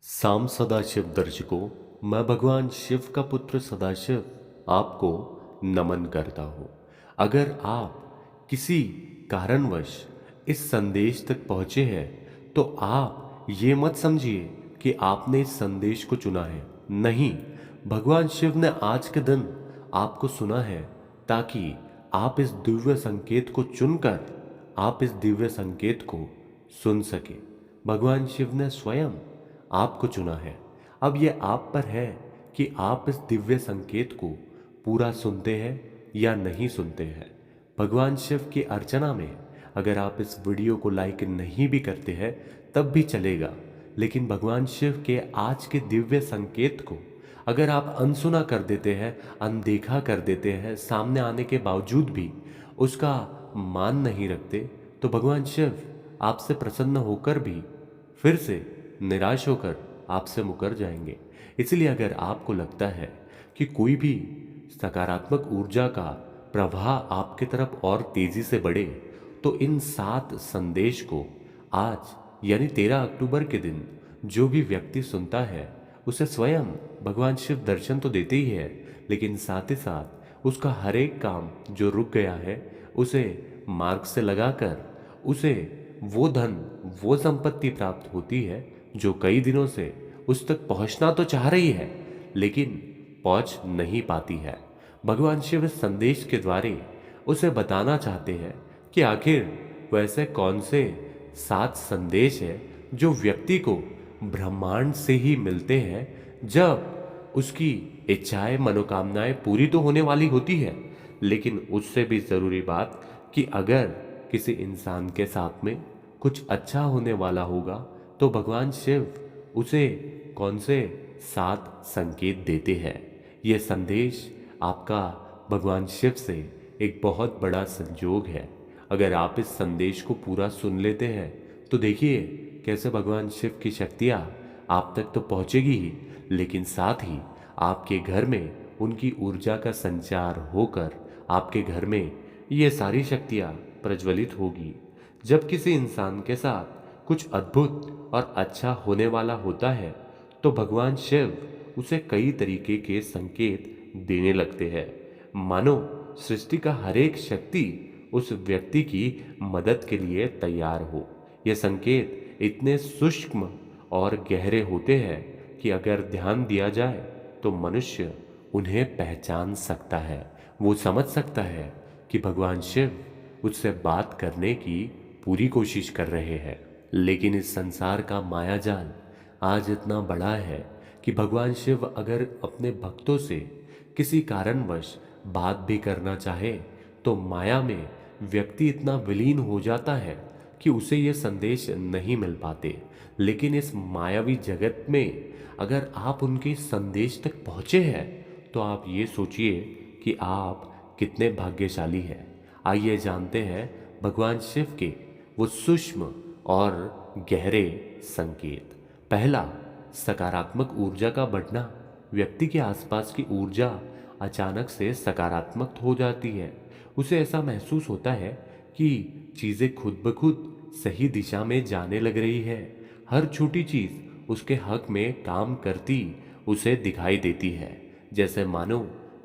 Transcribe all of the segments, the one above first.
साम सदाशिव दर्शकों, मैं भगवान शिव का पुत्र सदाशिव आपको नमन करता हूँ। अगर आप किसी कारणवश इस संदेश तक पहुँचे हैं तो आप ये मत समझिए कि आपने इस संदेश को चुना है। नहीं, भगवान शिव ने आज के दिन आपको सुना है ताकि आप इस दिव्य संकेत को चुनकर आप इस दिव्य संकेत को सुन सके। भगवान शिव ने स्वयं आपको चुना है। अब यह आप पर है कि आप इस दिव्य संकेत को पूरा सुनते हैं या नहीं सुनते हैं। भगवान शिव की अर्चना में अगर आप इस वीडियो को लाइक नहीं भी करते हैं तब भी चलेगा, लेकिन भगवान शिव के आज के दिव्य संकेत को अगर आप अनसुना कर देते हैं, अनदेखा कर देते हैं, सामने आने के बावजूद भी उसका मान नहीं रखते, तो भगवान शिव आपसे प्रसन्न होकर भी फिर से निराश होकर आपसे मुकर जाएंगे। इसलिए अगर आपको लगता है कि कोई भी सकारात्मक ऊर्जा का प्रवाह आपके तरफ और तेजी से बढ़े, तो इन 7 संदेश को आज यानी 13 अक्टूबर के दिन जो भी व्यक्ति सुनता है उसे स्वयं भगवान शिव दर्शन तो देते ही है, लेकिन साथ ही साथ उसका हर एक काम जो रुक गया है उसे मार्ग से लगाकर उसे वो धन, वो संपत्ति प्राप्त होती है जो कई दिनों से उस तक पहुंचना तो चाह रही है लेकिन पहुंच नहीं पाती है। भगवान शिव इस संदेश के द्वारे उसे बताना चाहते हैं कि आखिर वैसे कौन से 7 संदेश है जो व्यक्ति को ब्रह्मांड से ही मिलते हैं, जब उसकी इच्छाएं, मनोकामनाएं पूरी तो होने वाली होती है, लेकिन उससे भी जरूरी बात कि अगर किसी इंसान के साथ में कुछ अच्छा होने वाला होगा तो भगवान शिव उसे कौन से 7 संकेत देते हैं। यह संदेश आपका भगवान शिव से एक बहुत बड़ा संजोग है। अगर आप इस संदेश को पूरा सुन लेते हैं तो देखिए कैसे भगवान शिव की शक्तियाँ आप तक तो पहुँचेगी ही, लेकिन साथ ही आपके घर में उनकी ऊर्जा का संचार होकर आपके घर में ये सारी शक्तियाँ प्रज्वलित होगी। जब किसी इंसान के साथ कुछ अद्भुत और अच्छा होने वाला होता है तो भगवान शिव उसे कई तरीके के संकेत देने लगते हैं, मानो सृष्टि का हर एक शक्ति उस व्यक्ति की मदद के लिए तैयार हो। ये संकेत इतने सूक्ष्म और गहरे होते हैं कि अगर ध्यान दिया जाए तो मनुष्य उन्हें पहचान सकता है। वो समझ सकता है कि भगवान शिव उससे बात करने की पूरी कोशिश कर रहे हैं। लेकिन इस संसार का मायाजाल आज इतना बड़ा है कि भगवान शिव अगर अपने भक्तों से किसी कारणवश बात भी करना चाहे तो माया में व्यक्ति इतना विलीन हो जाता है कि उसे ये संदेश नहीं मिल पाते। लेकिन इस मायावी जगत में अगर आप उनके संदेश तक पहुंचे हैं तो आप ये सोचिए कि आप कितने भाग्यशाली हैं। आइए जानते हैं भगवान शिव के वो सूक्ष्म और गहरे संकेत। पहला, सकारात्मक ऊर्जा का बढ़ना। व्यक्ति के आसपास की ऊर्जा अचानक से सकारात्मक हो जाती है। उसे ऐसा महसूस होता है कि चीजें खुद ब खुद सही दिशा में जाने लग रही है। हर छोटी चीज उसके हक में काम करती उसे दिखाई देती है, जैसे मानो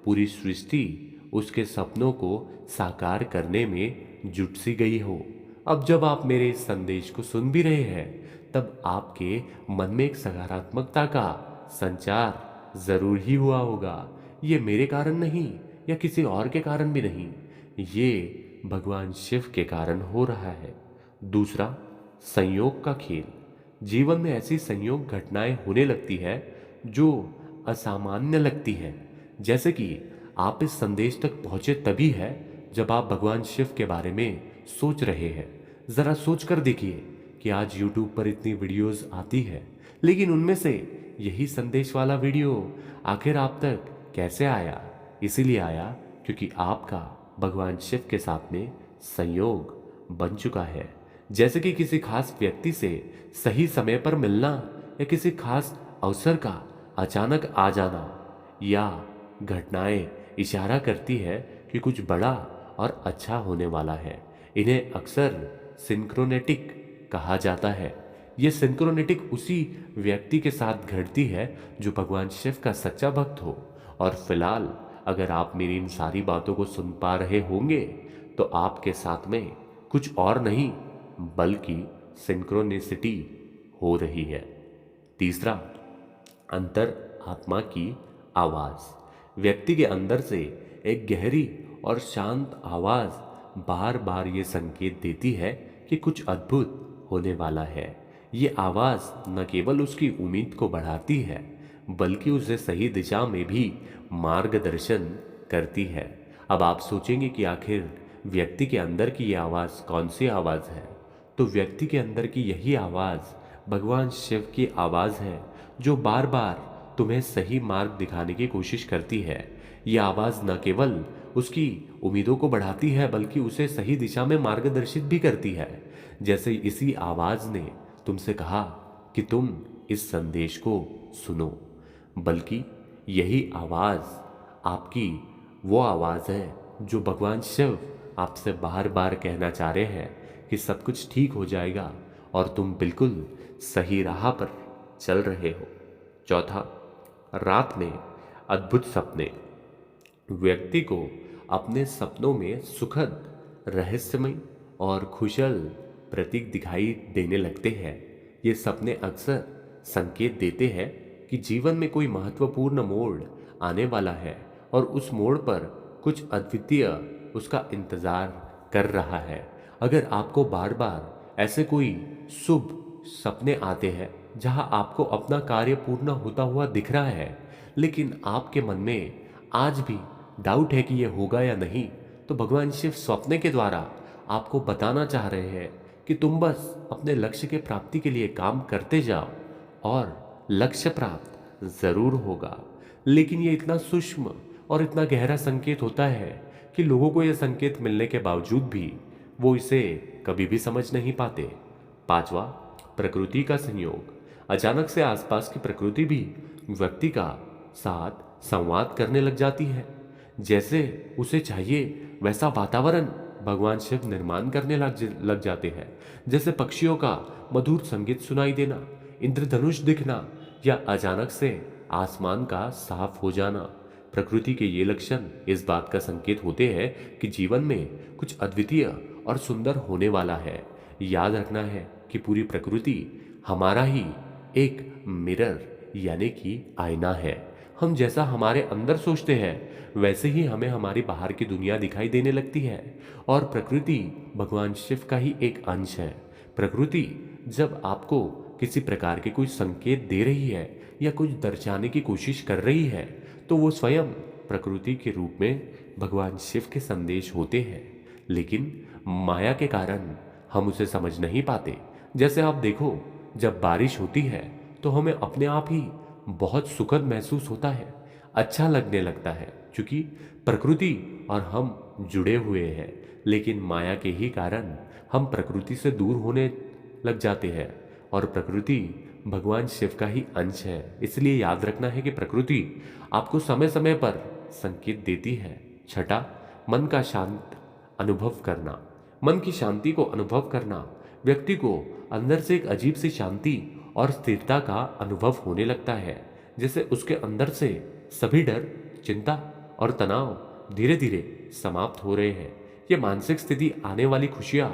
पूरी सृष्टि उसके सपनों को साकार करने में जुट सी गई हो। अब जब आप मेरे इस संदेश को सुन भी रहे हैं तब आपके मन में एक सकारात्मकता का संचार जरूर ही हुआ होगा। ये मेरे कारण नहीं या किसी और के कारण भी नहीं, ये भगवान शिव के कारण हो रहा है। दूसरा, संयोग का खेल। जीवन में ऐसी संयोग घटनाएं होने लगती है जो असामान्य लगती है, जैसे कि आप इस संदेश तक पहुंचे तभी है जब आप भगवान शिव के बारे में सोच रहे हैं। जरा सोच कर देखिए कि आज YouTube पर इतनी वीडियोस आती है, लेकिन उनमें से यही संदेश वाला वीडियो आखिर आप तक कैसे आया? इसीलिए आया क्योंकि आपका भगवान शिव के साथ में संयोग बन चुका है। जैसे कि किसी खास व्यक्ति से सही समय पर मिलना या किसी खास अवसर का अचानक आ जाना, या घटनाएं इशारा करती है कि कुछ बड़ा और अच्छा होने वाला है। इन्हें अक्सर सिंक्रोनेटिक कहा जाता है। ये सिंक्रोनिटिक उसी व्यक्ति के साथ घटती है जो भगवान शिव का सच्चा भक्त हो। और फिलहाल अगर आप मेरी इन सारी बातों को सुन पा रहे होंगे तो आपके साथ में कुछ और नहीं बल्कि सिंक्रोनिसिटी हो रही है। तीसरा, अंतर आत्मा की आवाज। व्यक्ति के अंदर से एक गहरी और शांत आवाज बार बार ये संकेत देती है कि कुछ अद्भुत होने वाला है। ये आवाज न केवल उसकी उम्मीद को बढ़ाती है बल्कि उसे सही दिशा में भी मार्गदर्शन करती है। अब आप सोचेंगे कि आखिर व्यक्ति के अंदर की ये आवाज कौन सी आवाज है? तो व्यक्ति के अंदर की यही आवाज भगवान शिव की आवाज है जो बार बार तुम्हें सही मार्ग दिखाने की कोशिश करती है। यह आवाज न केवल उसकी उम्मीदों को बढ़ाती है बल्कि उसे सही दिशा में मार्गदर्शित भी करती है। जैसे इसी आवाज ने तुमसे कहा कि तुम इस संदेश को सुनो, बल्कि यही आवाज आपकी वो आवाज है जो भगवान शिव आपसे बार बार कहना चाह रहे हैं कि सब कुछ ठीक हो जाएगा और तुम बिल्कुल सही राह पर चल रहे हो। चौथा, रात में अद्भुत सपने। व्यक्ति को अपने सपनों में सुखद, रहस्यमय और खुशल प्रतीक दिखाई देने लगते हैं। ये सपने अक्सर संकेत देते हैं कि जीवन में कोई महत्वपूर्ण मोड़ आने वाला है और उस मोड़ पर कुछ अद्वितीय उसका इंतजार कर रहा है। अगर आपको बार बार ऐसे कोई शुभ सपने आते हैं जहां आपको अपना कार्य पूर्ण होता हुआ दिख रहा है लेकिन आपके मन में आज भी डाउट है कि यह होगा या नहीं, तो भगवान शिव सपने के द्वारा आपको बताना चाह रहे हैं कि तुम बस अपने लक्ष्य के प्राप्ति के लिए काम करते जाओ और लक्ष्य प्राप्त जरूर होगा। लेकिन ये इतना सूक्ष्म और इतना गहरा संकेत होता है कि लोगों को यह संकेत मिलने के बावजूद भी वो इसे कभी भी समझ नहीं पाते। पांचवा, प्रकृति का संयोग। अचानक से आसपास की प्रकृति भी व्यक्ति का साथ संवाद करने लग जाती है। जैसे उसे चाहिए वैसा वातावरण भगवान शिव निर्माण करने लग जाते हैं। जैसे पक्षियों का मधुर संगीत सुनाई देना, इंद्रधनुष दिखना या अचानक से आसमान का साफ हो जाना। प्रकृति के ये लक्षण इस बात का संकेत होते हैं कि जीवन में कुछ अद्वितीय और सुंदर होने वाला है। याद रखना है कि पूरी प्रकृति हमारा ही एक मिरर यानी कि आईना है। हम जैसा हमारे अंदर सोचते हैं वैसे ही हमें हमारी बाहर की दुनिया दिखाई देने लगती है और प्रकृति भगवान शिव का ही एक अंश है। प्रकृति जब आपको किसी प्रकार के कोई संकेत दे रही है या कुछ दर्शाने की कोशिश कर रही है तो वो स्वयं प्रकृति के रूप में भगवान शिव के संदेश होते हैं। लेकिन माया के कारण हम उसे समझ नहीं पाते। जैसे आप देखो, जब बारिश होती है तो हमें अपने आप ही बहुत सुखद महसूस होता है, अच्छा लगने लगता है क्योंकि प्रकृति और हम जुड़े हुए हैं। लेकिन माया के ही कारण हम प्रकृति से दूर होने लग जाते हैं और प्रकृति भगवान शिव का ही अंश है। इसलिए याद रखना है कि प्रकृति आपको समय समय पर संकेत देती है। छठा, मन का शांत अनुभव करना। मन की शांति को अनुभव करना। व्यक्ति को अंदर से एक अजीब सी शांति और स्थिरता का अनुभव होने लगता है। जैसे उसके अंदर से सभी डर, चिंता और तनाव धीरे धीरे समाप्त हो रहे हैं। यह मानसिक स्थिति आने वाली खुशियां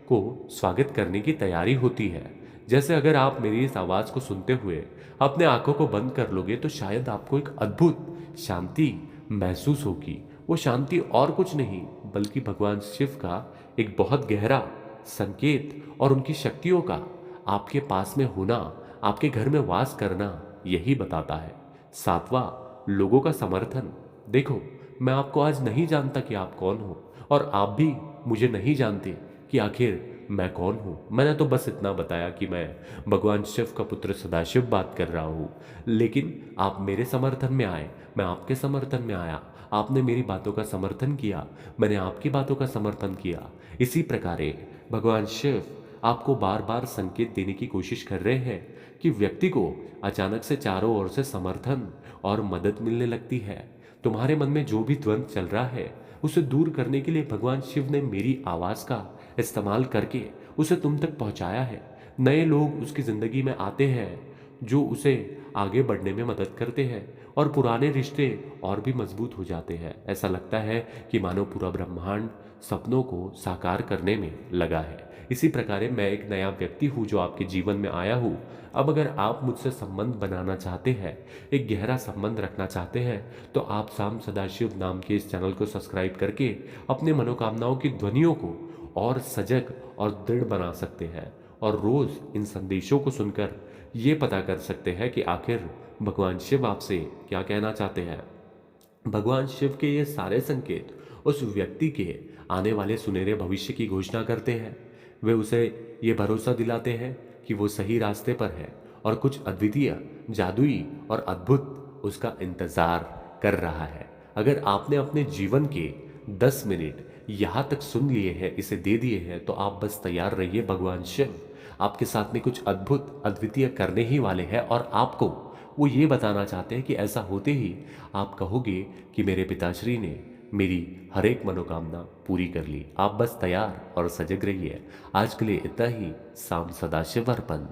को स्वागत करने की तैयारी होती है। जैसे अगर आप मेरी इस आवाज को सुनते हुए अपने आंखों को बंद कर लोगे तो शायद आपको एक अद्भुत शांति महसूस होगी। वो शांति और कुछ नहीं बल्कि भगवान शिव का एक बहुत गहरा संकेत और उनकी शक्तियों का आपके पास में होना, आपके घर में वास करना यही बताता है। सातवां, लोगों का समर्थन। देखो, मैं आपको आज नहीं जानता कि आप कौन हो और आप भी मुझे नहीं जानते कि आखिर मैं कौन हूं। मैंने तो बस इतना बताया कि मैं भगवान शिव का पुत्र सदाशिव बात कर रहा हूं। लेकिन आप मेरे समर्थन में आए, मैं आपके समर्थन में आया। आपने मेरी बातों का समर्थन किया, मैंने आपकी बातों का समर्थन किया। इसी प्रकार भगवान शिव आपको बार बार संकेत देने की कोशिश कर रहे हैं कि व्यक्ति को अचानक से चारों ओर से समर्थन और मदद मिलने लगती है। तुम्हारे मन में जो भी द्वंद्व चल रहा है उसे दूर करने के लिए भगवान शिव ने मेरी आवाज का इस्तेमाल करके उसे तुम तक पहुंचाया है। नए लोग उसकी ज़िंदगी में आते हैं जो उसे आगे बढ़ने में मदद करते हैं और पुराने रिश्ते और भी मजबूत हो जाते हैं। ऐसा लगता है कि मानो पूरा ब्रह्मांड सपनों को साकार करने में लगा है। इसी प्रकार मैं एक नया व्यक्ति हूँ जो आपके जीवन में आया हूँ। अब अगर आप मुझसे संबंध बनाना चाहते हैं, एक गहरा संबंध रखना चाहते हैं, तो आप शाम सदाशिव नाम के इस चैनल को सब्सक्राइब करके अपने मनोकामनाओं की ध्वनियों को और सजग और दृढ़ बना सकते हैं और रोज इन संदेशों को सुनकर ये पता कर सकते हैं कि आखिर भगवान शिव आपसे क्या कहना चाहते हैं। भगवान शिव के ये सारे संकेत उस व्यक्ति के आने वाले सुनहरे भविष्य की घोषणा करते हैं। वे उसे ये भरोसा दिलाते हैं कि वो सही रास्ते पर है और कुछ अद्वितीय, जादुई और अद्भुत उसका इंतजार कर रहा है। अगर आपने अपने जीवन के 10 मिनट यहाँ तक सुन लिए हैं, इसे दे दिए हैं, तो आप बस तैयार रहिए। भगवान शिव आपके साथ में कुछ अद्भुत अद्वितीय करने ही वाले हैं और आपको वो ये बताना चाहते हैं कि ऐसा होते ही आप कहोगे कि मेरे पिताश्री ने मेरी हर एक मनोकामना पूरी कर ली। आप बस तैयार और सजग रहिए। आज के लिए इतना ही। शाम सदाशिव अर्पण।